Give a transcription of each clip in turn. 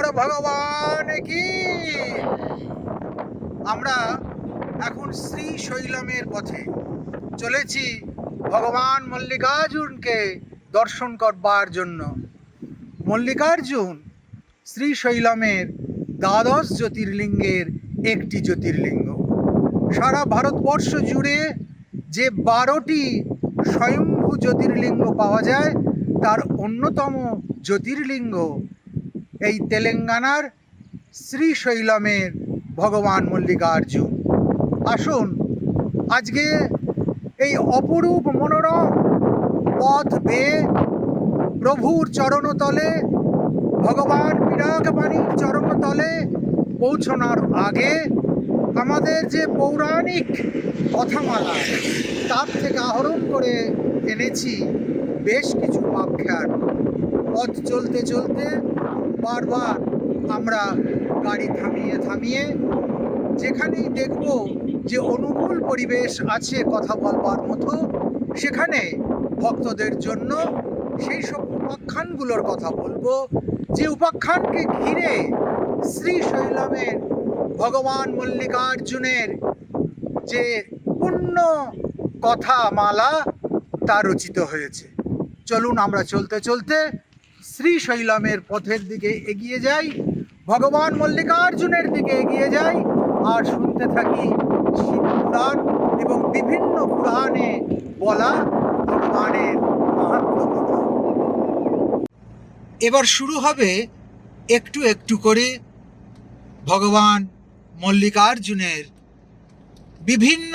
শঙ্কর ভগবান কি। আমরা এখন শ্রীশৈলমের পথে চলেছি ভগবান মল্লিকার্জুনকে দর্শন করবার জন্য। মল্লিকার্জুন শ্রীশৈলমের দ্বাদশ জ্যোতির্লিঙ্গের একটি জ্যোতির্লিঙ্গ। সারা ভারতবর্ষ জুড়ে যে 12টি স্বয়ম্ভু জ্যোতির্লিঙ্গ পাওয়া যায় তার অন্যতম জ্যোতির্লিঙ্গ এই তেলেঙ্গানার শ্রীশৈলমের ভগবান মল্লিকার্জুন। আসুন আজকে এই অপরূপ মনোরম পথ বেয়ে প্রভুর চরণতলে, ভগবান বিরাগবাণীর চরণতলে পৌঁছানোর আগে আমাদের যে পৌরাণিক কথামালা তার থেকে আহরণ করে এনেছি বেশ কিছু আখ্যান। পথ চলতে চলতে বারবার আমরা গাড়ি থামিয়ে থামিয়ে যেখানেই দেখব যে অনুকূল পরিবেশ আছে কথা বলবার মতো, সেখানে ভক্তদের জন্য সেই সব উপাখ্যানগুলোর কথা বলবো, যে উপাখ্যানকে ঘিরে শ্রীশৈলমের ভগবান মল্লিকার্জুনের যে পূর্ণ কথামালা তা রচিত হয়েছে। চলুন আমরা চলতে চলতে শ্রীশৈলমের পথের দিকে এগিয়ে যাই, ভগবান মল্লিকার্জুনের দিকে এগিয়ে যাই আর শুনতে থাকি শিবপুরাণ এবং বিভিন্ন পুরাণে বলা ভগবানের মাহাত্ম্য কথা। এবার শুরু হবে একটু একটু করে ভগবান মল্লিকার্জুনের বিভিন্ন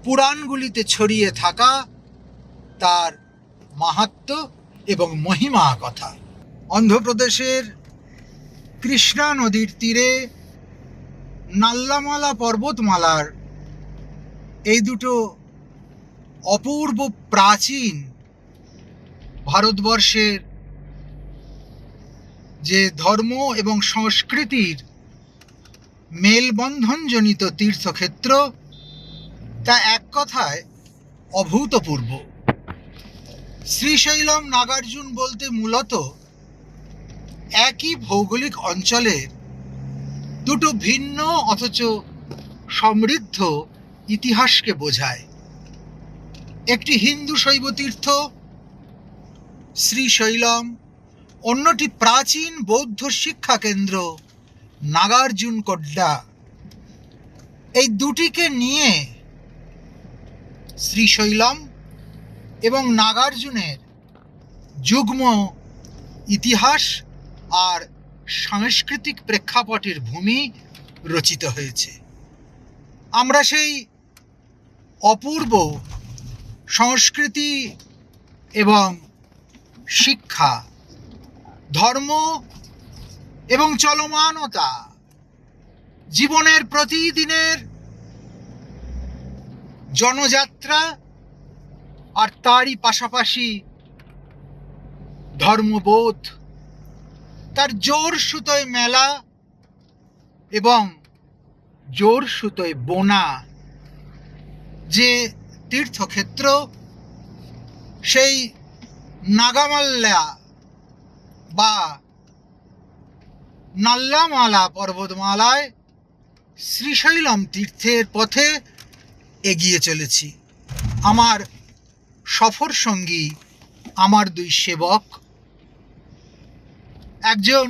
পুরাণগুলিতে ছড়িয়ে থাকা তার মাহাত্ম্য এবং মহিমা কথা। অন্ধ্রপ্রদেশের কৃষ্ণা নদীর তীরে নাল্লামালা পর্বতমালার এই দুটো অপূর্ব প্রাচীন ভারতবর্ষের যে ধর্ম এবং সংস্কৃতির মেলবন্ধনজনিত তীর্থক্ষেত্র, তা এক কথায় অভূতপূর্ব। শ্রীশৈলম নাগার্জুন বলতে মূলত একই ভৌগোলিক অঞ্চলের দুটো ভিন্ন অথচ সমৃদ্ধ ইতিহাসকে বোঝায়। একটি হিন্দু শৈব তীর্থ শ্রীশৈলম, অন্যটি প্রাচীন বৌদ্ধ শিক্ষা কেন্দ্র নাগার্জুন কোড্ডা। এই দুটিকে নিয়ে শ্রীশৈলম এবং নাগার্জুনের যুগ্ম ইতিহাস আর সাংস্কৃতিক প্রেক্ষাপটের ভূমি রচিত হয়েছে। আমরা সেই অপূর্ব সংস্কৃতি এবং শিক্ষা, ধর্ম এবং চলমানতা, জীবনের প্রতিদিনের জনযাত্রা আর তারই পাশাপাশি ধর্মবোধ, তার জোর সুতোয় মেলা এবং জোর সুতোয় বোনা যে তীর্থক্ষেত্র, সেই নাগামাল্লা বা নাল্লামালা পর্বতমালায় শ্রীশৈলম তীর্থের পথে এগিয়ে চলেছি। আমার সফর সঙ্গী আমার দুই সেবক, একজন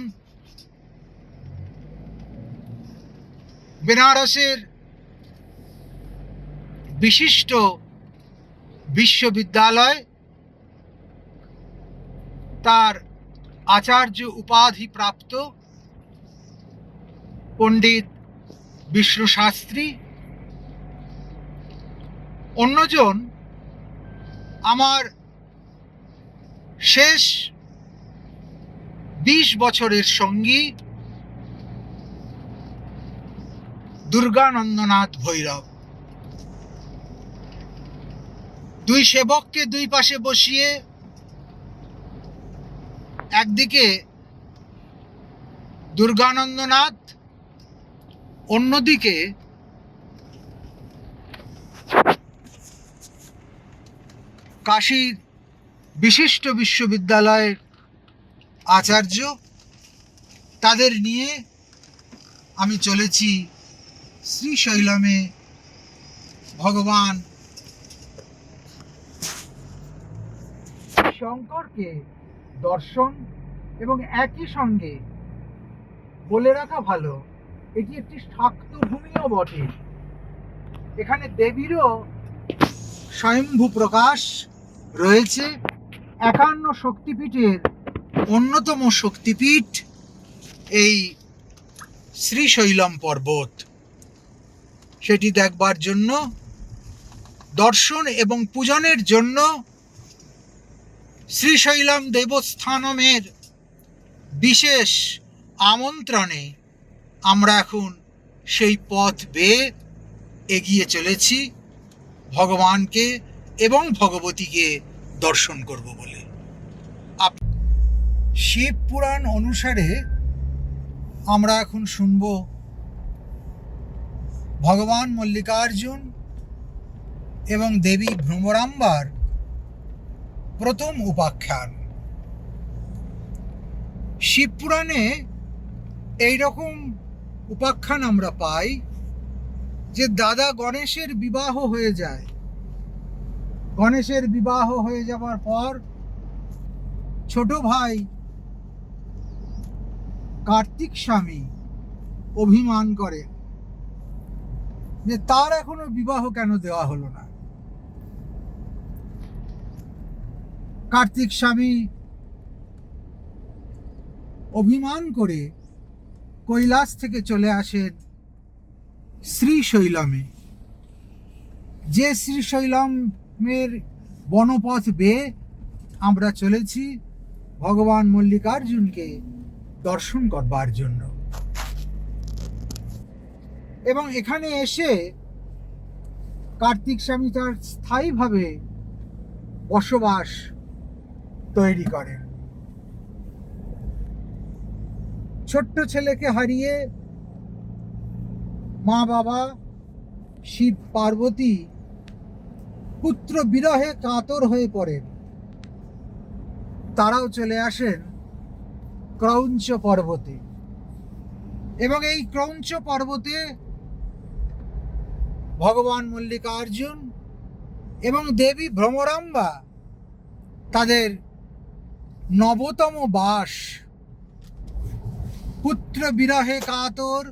বেনারসের বিশিষ্ট বিশ্ববিদ্যালয় তার আচার্য উপাধি প্রাপ্ত পণ্ডিত বিষ্ণু শাস্ত্রী, অন্যজন আমার শেষ 20 বছরের সঙ্গী দুর্গানন্দনাথ ভৈরব। দুই সেবককে দুই পাশে বসিয়ে একদিকে দুর্গানন্দনাথ, অন্যদিকে কাশীর বিশিষ্ট বিশ্ববিদ্যালয়ের আচার্য তাদের নিয়ে আমি চলেছি শ্রীশৈলমে ভগবান শঙ্করকে দর্শন। এবং একই সঙ্গে বলে রাখা ভালো, এটি একটি শাক্ত ভূমিও বটে। এখানে দেবীরও স্বয়ম্ভু প্রকাশ রয়েছে। 51 শক্তিপীঠের অন্যতম শক্তিপীঠ এই শ্রীশৈলম পর্বত। সেটি দেখবার জন্য, দর্শন এবং পূজনের জন্য শ্রীশৈলম দেবস্থানমের বিশেষ আমন্ত্রণে আমরা এখন সেই পথ বেয়ে এগিয়ে চলেছি ভগবানকে এবং ভগবতীকে দর্শন করব বলে। শিব পুরাণ অনুসারে আমরা এখন শুনব ভগবান মল্লিকার্জুন এবং দেবী ভ্রমরাম্বার প্রথম উপাখ্যান। শিব পুরাণে এইরকম উপাখ্যান আমরা পাই যে দাদা গণেশের বিবাহ হয়ে যায়। গণেশের বিবাহ হয়ে যাওয়ার পর ছোট ভাই কার্তিক স্বামী অভিমান করে যে তার এখনো বিবাহ কেন দেওয়া হলো না। কার্তিক স্বামী অভিমান করে কৈলাস থেকে চলে আসেন শ্রীশৈলমে। যে শ্রীশৈলমের বনপথ বেয়ে আমরা চলেছি ভগবান মল্লিকার্জুনকে দর্শন করবার জন্য। এবং এখানে এসে কার্তিক স্বামী তার স্থায়ীভাবে বসবাস তৈরি করেন। ছোট্ট ছেলেকে হারিয়ে মা বাবা শিব পার্বতী পুত্র বিরহে কাতর হয়ে পড়েন। তারাও চলে আসেন ক্রৌঞ্চ পর্বতে। এবং এই ক্রৌঞ্চ পর্বতে ভগবান মল্লিকার্জুন এবং দেবী ভ্রমরাম্বা তাদের নবতম বাস। পুত্র বিরহে কাতর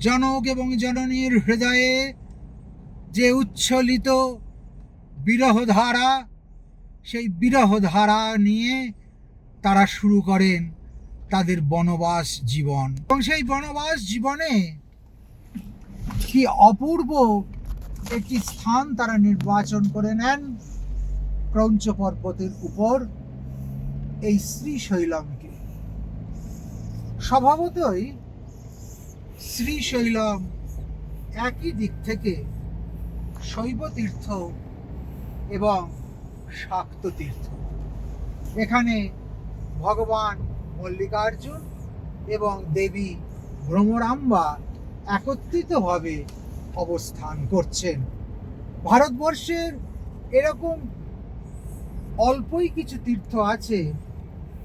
জনক এবং জননীর হৃদয়ে যে উচ্ছ্বলিত বিরহধারা, সেই বিরহধারা নিয়ে তারা শুরু করেন তাদের বনবাস জীবন। এবং সেই বনবাস জীবনে কি অপূর্ব একটি স্থান তারা নির্বাচন করে নেন ক্রৌঞ্চ পর্বতের উপর, এই শ্রীশৈলমকে। স্বভাবতই শ্রীশৈলম একই দিক থেকে শৈব তীর্থ এবং শাক্ত তীর্থ। এখানে ভগবান মল্লিকার্জুন এবং দেবী ভ্রমরাম্বা একত্রিতভাবে অবস্থান করছেন। ভারতবর্ষের এরকম অল্পই কিছু তীর্থ আছে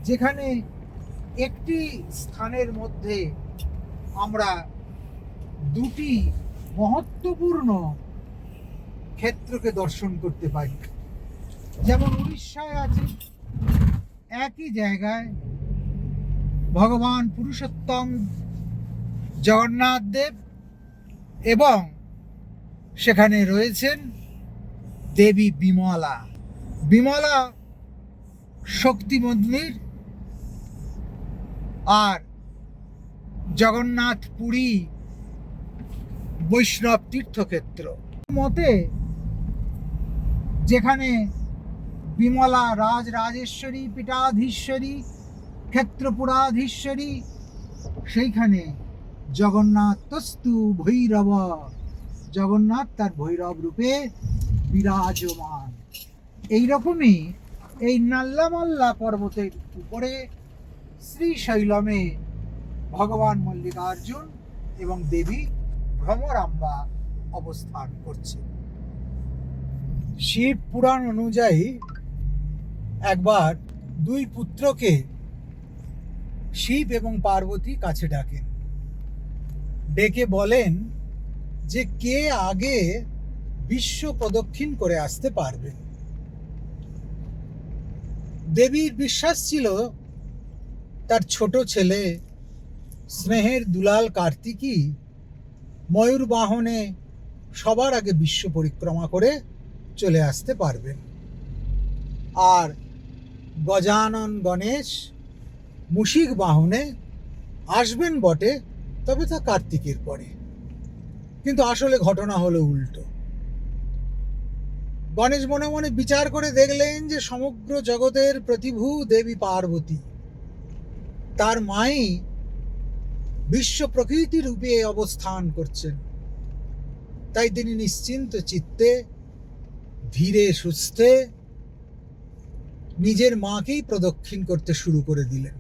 যেখানে একটি স্থানের মধ্যে আমরা দুটি মহত্বপূর্ণ ক্ষেত্রকে দর্শন করতে পারি। যেমন উড়িষ্যায় আছে একই জায়গায় ভগবান পুরুষোত্তম জগন্নাথ দেব এবং সেখানে রয়েছেন দেবী বিমলা। বিমলা শক্তি মন্দির আর জগন্নাথ পুরী বৈষ্ণব তীর্থক্ষেত্র। মতে যেখানে বিমলা রাজরাজেশ্বরী পীঠাধীশ্বরী ক্ষেত্রপুরাধীশ্বরী, সেইখানে জগন্নাথ তস্তু ভৈরব, জগন্নাথ তার ভৈরব রূপে বিরাজমান। এইরকমই এই নাল্লামাল্লা পর্বতের উপরে শ্রীশৈলমে ভগবান মল্লিকার্জুন এবং দেবী ভ্রমরাম্বা অবস্থান করছে। শিব পুরাণ অনুযায়ী একবার দুই পুত্রকে শিব এবং পার্বতী কাছে ডাকেন, ডেকে বলেন যে কে আগে বিশ্ব প্রদক্ষিণ করে আসতে পারবে। দেবীর বিশ্বাস ছিল তার ছোট ছেলে স্নেহের দুলাল কার্তিকই ময়ূর বাহনে সবার আগে বিশ্ব পরিক্রমা করে চলে আসতে পারবেন, আর গজানন গণেশ মুশিক বাহনে আসবেন বটে, তবে তা কার্তিকের পরে। কিন্তু আসলে ঘটনা হলো উল্টো। গণেশ মনে মনে বিচার করে দেখলেন যে সমগ্র জগতের প্রতিভু দেবী পার্বতী, তার মাই বিশ্ব প্রকৃতি রূপে অবস্থান করছেন। তাই তিনি নিশ্চিন্ত চিত্তে ধীরে সুস্থে নিজের মাকেই প্রদক্ষিণ করতে শুরু করে দিলেন।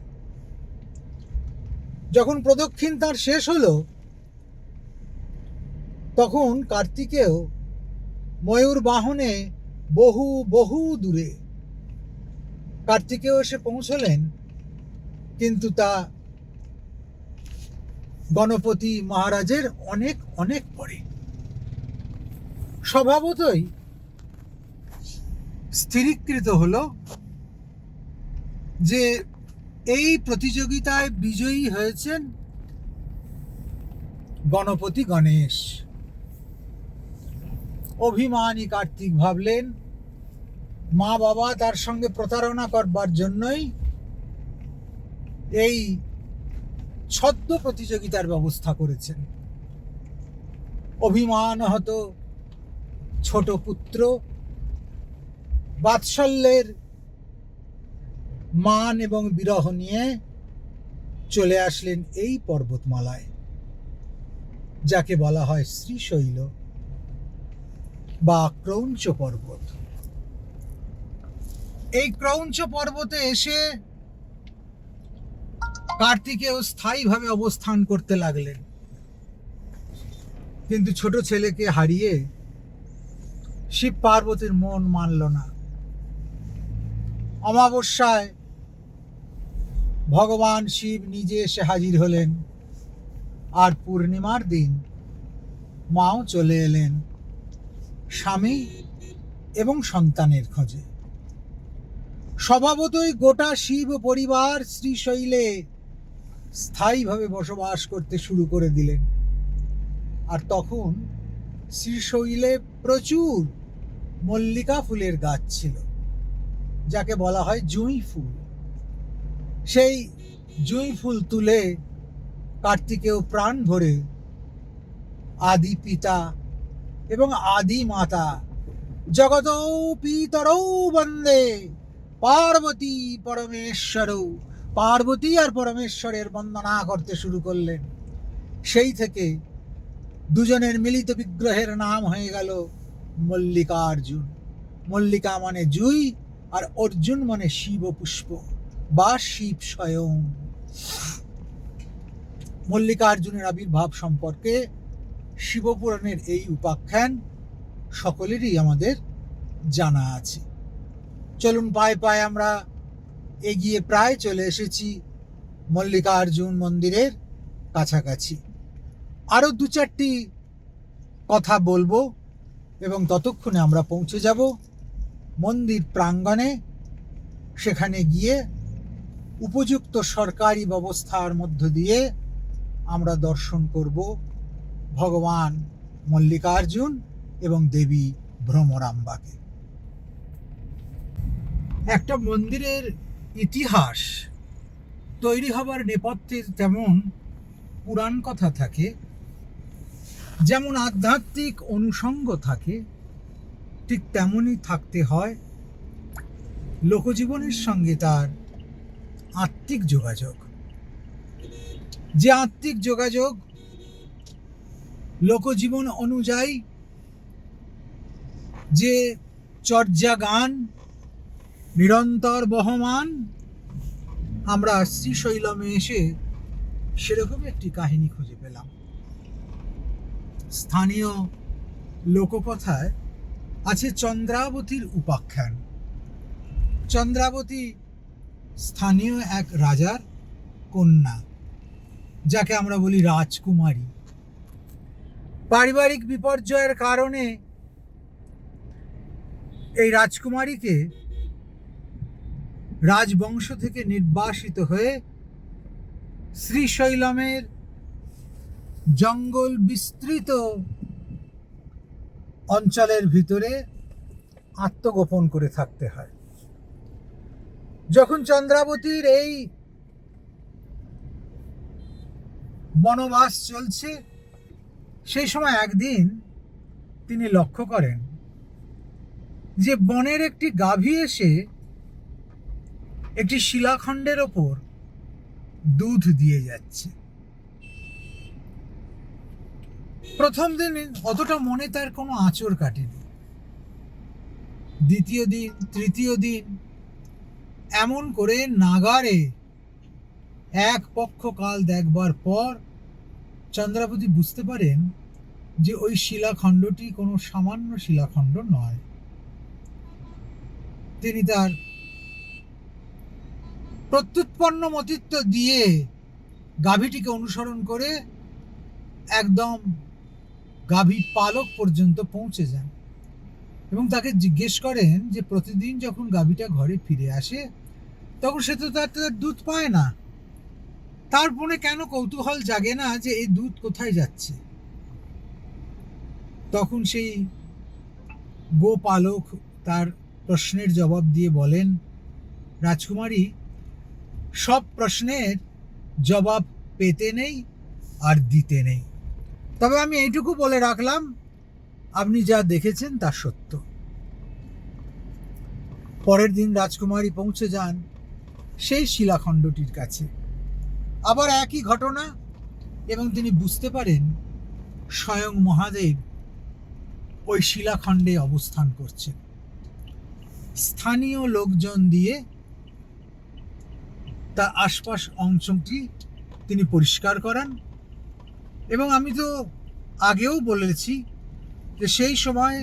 যখন প্রদক্ষিণ তার শেষ হলো, তখন কার্তিকেয় ময়ূর বাহনে বহু বহু দূরে কার্তিকেয় এসে পৌঁছলেন, কিন্তু তা গণপতি মহারাজের অনেক অনেক পরে। স্বভাবতই স্থিরীকৃত হলো যে এই প্রতিযোগিতায় বিজয়ী হয়েছেন গণপতি গণেশ। অভিমানী কার্তিক ভাবলেন মা বাবা তার সঙ্গে প্রতারণা করবার জন্যই এই ছদ্ম প্রতিযোগিতার ব্যবস্থা করেছেন। অভিমান হতো ছোট পুত্র বাৎসল্যের মান এবং বিরহ নিয়ে চলে আসলেন এই পর্বতমালায়, যাকে বলা হয় শ্রীশৈল বা ক্রৌঞ্চ পর্বত। এই ক্রৌঞ্চ পর্বতে এসে কার্তিকেয় স্থায়ীভাবে অবস্থান করতে লাগলেন, কিন্তু ছোট ছেলেকে হারিয়ে শিব পার্বতীর মন মানল না। অমাবস্যায় ভগবান শিব নিজে এসে হাজির হলেন, আর পূর্ণিমার দিন মাও চলে এলেন স্বামী এবং সন্তানের খোঁজে। স্বভাবতই গোটা শিব পরিবার শ্রীশৈলে স্থায়ীভাবে বসবাস করতে শুরু করে দিলেন। আর তখন শ্রীশৈলে প্রচুর মল্লিকা ফুলের গাছ ছিল, যাকে বলা হয় জুঁই ফুল। সেই জুঁই ফুল তুলে কার্তিকেয় প্রাণ ভরে আদি পিতা এবং আদি মাতা জগত পিতরৌ বন্দে পার্বতী পরমেশ্বর, পার্বতী আর পরমেশ্বরের বন্দনা করতে শুরু করলেন। সেই থেকে দুজনের মিলিত বিগ্রহের নাম হয়ে গেল মল্লিকার্জুন। মল্লিকা মানে জুই, আর অর্জুন মানে শিব পুষ্প বা শিব স্বয়ং। মল্লিকার্জুনের আবির্ভাব সম্পর্কে শিবপুরাণের এই উপাখ্যান সকলেরই আমাদের জানা আছে। চলুন পায়ে পায়ে আমরা এগিয়ে প্রায় চলে এসেছি মল্লিকার্জুন মন্দিরের কাছাকাছি। আরো দু চারটি কথা বলবো এবং ততক্ষণে আমরা পৌঁছে যাব মন্দির প্রাঙ্গণে। সেখানে গিয়ে উপযুক্ত সরকারি ব্যবস্থার মধ্য দিয়ে আমরা দর্শন করব ভগবান মল্লিকার্জুন এবং দেবী ভ্রমরাম্বাকে। একটা মন্দিরের ইতিহাস তৈরি হবার নেপথ্যে তেমন পুরাণ কথা থাকে, যেমন আধ্যাত্মিক অনুষঙ্গ থাকে, ঠিক তেমনই থাকতে হয় লোকজীবনের সঙ্গে তার আত্মিক যোগাযোগ। যে আত্মিক যোগাযোগ লোকজীবন অনুযায়ী, যে চর্যা গান নিরন্তর বহমান, আমরা শ্রীশৈলমে এসে সেরকম একটি কাহিনী খুঁজে পেলাম। স্থানীয় লোককথায় আছে চন্দ্রাবতীর উপাখ্যান। চন্দ্রাবতী স্থানীয় এক রাজার কন্যা, যাকে আমরা বলি রাজকুমারী। পারিবারিক বিপর্যয়ের কারণে এই রাজকুমারীকে রাজবংশ থেকে নির্বাসিত হয়ে শ্রীশৈলমের জঙ্গল বিস্তৃত অঞ্চলের ভিতরে আত্মগোপন করে থাকতে হয়। যখন চন্দ্রাবতীর এই বনবাস চলছে, সেই সময় একদিন তিনি লক্ষ্য করেন যে বনের একটি গাভী এসে একটি শিলাখণ্ডের ওপর দুধ দিয়ে যাচ্ছে। প্রথম দিন অতটা মনে তার কোনো আঁচড় কাটেনি। দ্বিতীয় দিন, তৃতীয় দিন, এমন করে নাগারে এক পক্ষ কাল দেখবার পর চন্দ্রাবতী বুঝতে পারেন যে ওই শিলাখণ্ডটি কোনো সামান্য শিলাখণ্ড নয়। তিনি তার প্রত্যুৎপন্ন মতিত্ব দিয়ে গাভীটিকে অনুসরণ করে একদম গাভী পালক পর্যন্ত পৌঁছে যান এবং তাকে জিজ্ঞেস করেন যে প্রতিদিন যখন গাভীটা ঘরে ফিরে আসে তখন সে তো তার দুধ পায় না, তার মনে কেন কৌতূহল জাগে না যে এই দুধ কোথায় যাচ্ছে? তখন সেই গোপালক তার প্রশ্নের জবাব দিয়ে বলেন, রাজকুমারী, সব প্রশ্নের জবাব পেতে নেই আর দিতে নেই, তবে আমি এইটুকু বলে রাখলাম, আপনি যা দেখেছেন তা সত্য। পরের দিন রাজকুমারী পৌঁছে যান সেই শিলাখণ্ডটির কাছে। আবার একই ঘটনা, এবং তিনি বুঝতে পারেন স্বয়ং মহাদেব ওই শিলাখণ্ডে অবস্থান করছেন। স্থানীয় লোকজন দিয়ে তার আশপাশ অংশটি তিনি পরিষ্কার করান। এবং আমি তো আগেও বলেছি যে সেই সময়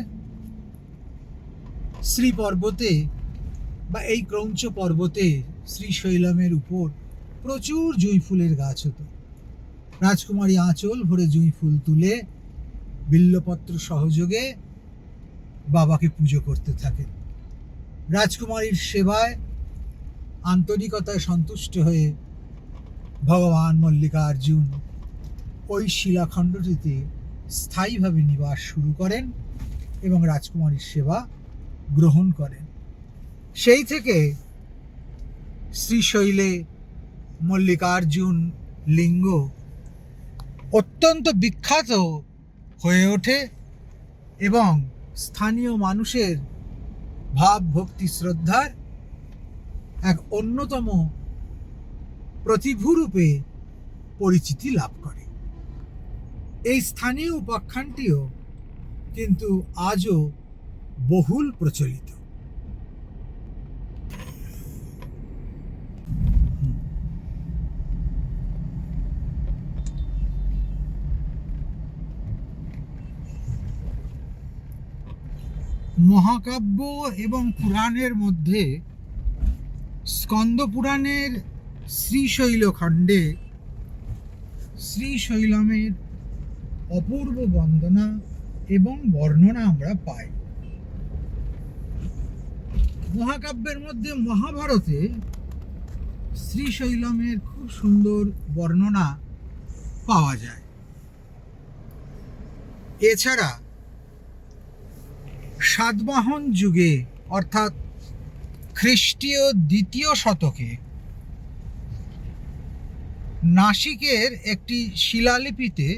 শ্রী পর্বতে বা এই ক্রৌঞ্চ পর্বতে শ্রীশৈলমের উপর প্রচুর জুঁই ফুলের গাছ হতো। রাজকুমারী আঁচল ভরে জুঁই ফুল তুলে বিল্লপত্র সহযোগে বাবাকে পুজো করতে থাকেন। রাজকুমারীর সেবায় আন্তরিকতায় সন্তুষ্ট হয়ে ভগবান মল্লিকার্জুন ওই শিলাখণ্ডটিতে স্থায়ীভাবে নিবাস শুরু করেন এবং রাজকুমারীর সেবা গ্রহণ করেন। সেই থেকে শ্রীশৈলে মল্লিকার্জুন লিঙ্গ অত্যন্ত বিখ্যাত হয়ে ওঠে এবং স্থানীয় মানুষের ভাব, ভক্তি, শ্রদ্ধার এক অন্যতম প্রতিভূরূপে পরিচিতি লাভ করে। এই স্থানীয় উপাখ্যানটিও কিন্তু আজও বহুল প্রচলিত। মহাকাব্য এবং পুরাণের মধ্যে স্কন্দ পুরাণের শ্রীশৈল খণ্ডে শ্রীশৈলমের অপূর্ব বন্দনা এবং বর্ণনা আমরা পাই। মহাকাব্যের মধ্যে মহাভারতে শ্রীশৈলমের খুব সুন্দর বর্ণনা পাওয়া যায়। এছাড়া সাতবাহন যুগে অর্থাৎ খ্রিস্টীয় ২য় শতকে নাসিকের একটি শিলালিপিতে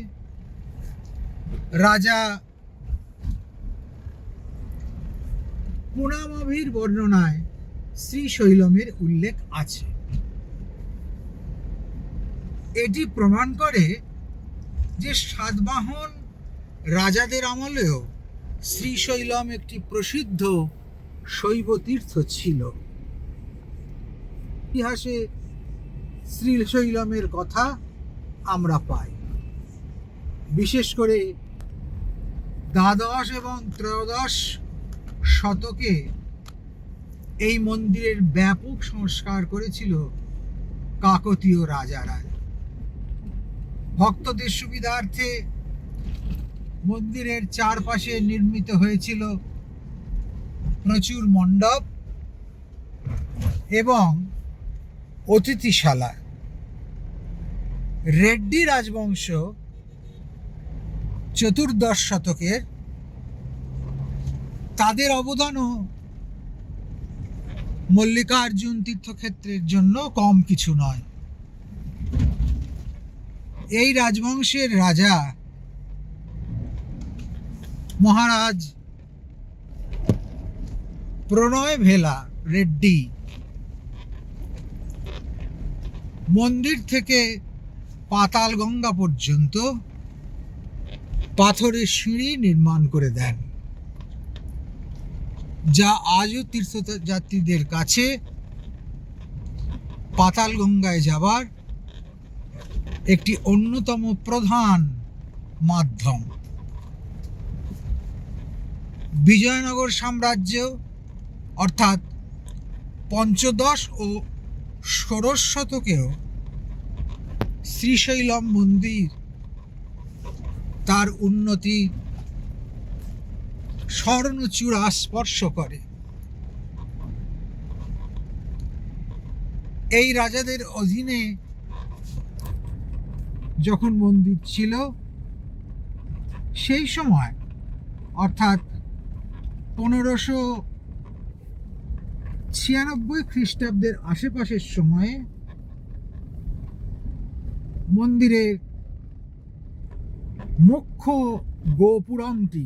রাজা পুনামাভির বর্ণনায় শ্রীশৈলমের উল্লেখ আছে। এটি প্রমাণ করে যে সাতবাহন রাজাদের আমলেও শ্রীশৈলম একটি প্রসিদ্ধ শৈব তীর্থ ছিল। ইতিহাসে শ্রীশৈলমের কথা আমরা পাই। বিশেষ করে দ্বাদশ এবং ত্রয়োদশ শতকে এই মন্দিরের ব্যাপক সংস্কার করেছিল কাকতীয় রাজারা। ভক্তদের সুবিধার্থে মন্দিরের চারপাশে নির্মিত হয়েছিল প্রচুর মণ্ডপ এবং অতিথিশালা। রেড্ডি রাজবংশ চতুর্দশ শতকের, তাদের অবদানও মল্লিকার্জুন তীর্থক্ষেত্রের জন্য কম কিছু নয়। এই রাজবংশের রাজা মহারাজ প্রণয় ভেলা রেড্ডি মন্দির থেকে পাতাল গঙ্গা পর্যন্ত পাথরের সিঁড়ি নির্মাণ করে দেন, যা আজও তীর্থযাত্রীদের কাছে পাতাল গঙ্গায় যাবার একটি অন্যতম প্রধান মাধ্যম। বিজয়নগর সাম্রাজ্য অর্থাৎ পঞ্চদশ ও ষোড়শ শতকেও শ্রীশৈলম মন্দির তার উন্নতি স্বর্ণচূড়া স্পর্শ করে। এই রাজাদের অধীনে যখন মন্দির ছিল, সেই সময় অর্থাৎ 1596 খ্রিস্টাব্দের আশেপাশের সময়ে মন্দিরের মুখ্য গোপুরমটি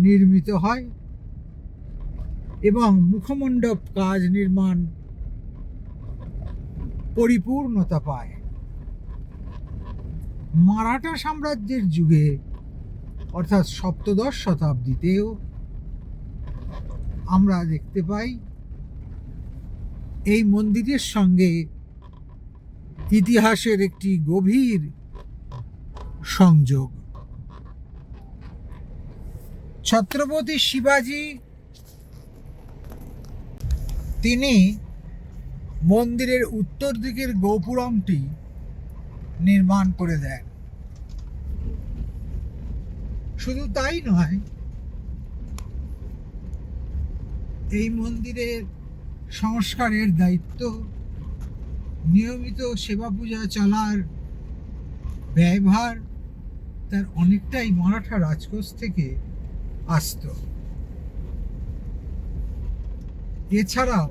নির্মিত হয় এবং মুখমণ্ডপ কাজ নির্মাণ পরিপূর্ণতা পায়। মারাঠা সাম্রাজ্যের যুগে অর্থাৎ সপ্তদশ শতাব্দীতেও আমরা দেখতে পাই এই মন্দিরের সঙ্গে ইতিহাসের একটি গভীর সংযোগ। ছত্রপতি শিবাজি তিনি মন্দিরের উত্তর দিকের গোপুরমটি নির্মাণ করে দেন। শুধু তাই নয়, এই মন্দিরের সংস্কারের দায়িত্ব, নিয়মিত সেবা পূজা চলার ব্যয়ভার তার অনেকটাই মারাঠা রাজকোষ থেকে আসত। এছাড়াও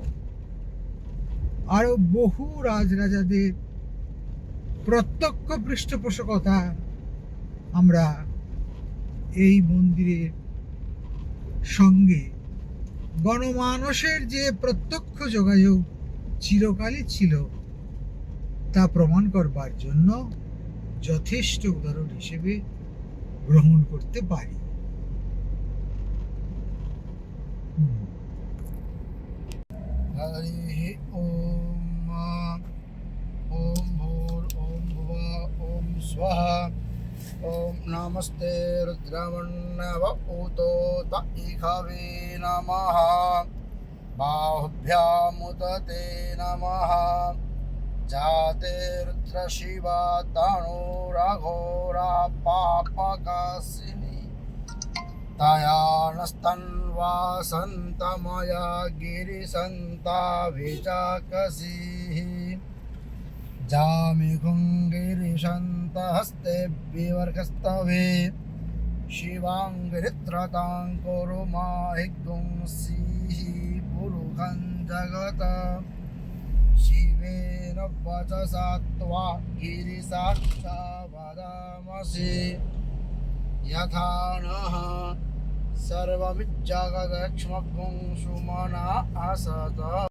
আরো বহু রাজরাজাদের প্রত্যক্ষ পৃষ্ঠপোষকতা আমরা এই মন্দিরের সঙ্গে গণমানসের যে প্রত্যক্ষ যোগাযোগ চিরকালই ছিল তা প্রমাণ করবার জন্য যথেষ্ট উদাহরণ হিসেবে গ্রহণ করতে পারি। হরি ওম। ওম ভূর ওম ভুবঃ ওম স্বাহা। ওম নমস্তে রুদ্রমন্নব উতো ত ইখাবে নমঃ। বাহুভ্যাमुदते নমঃ। जाते रुद्र शिवा तनुराघोरा पापकासिनी तया नस्तन्वा सन्तमया गिरिसन्ता विजाकसीः। जामिघुं गिरिशन्तहस्ते विवर्गस्तवे शिवाङ्गिरित्रतां कुरु माहिगुंसीः पुरुखं जगत। शिवेन वचसा त्वा गिरिसाक्षा वदामसि यथा नः सर्वमिज्जगदक्ष्मभुं सुमना असत।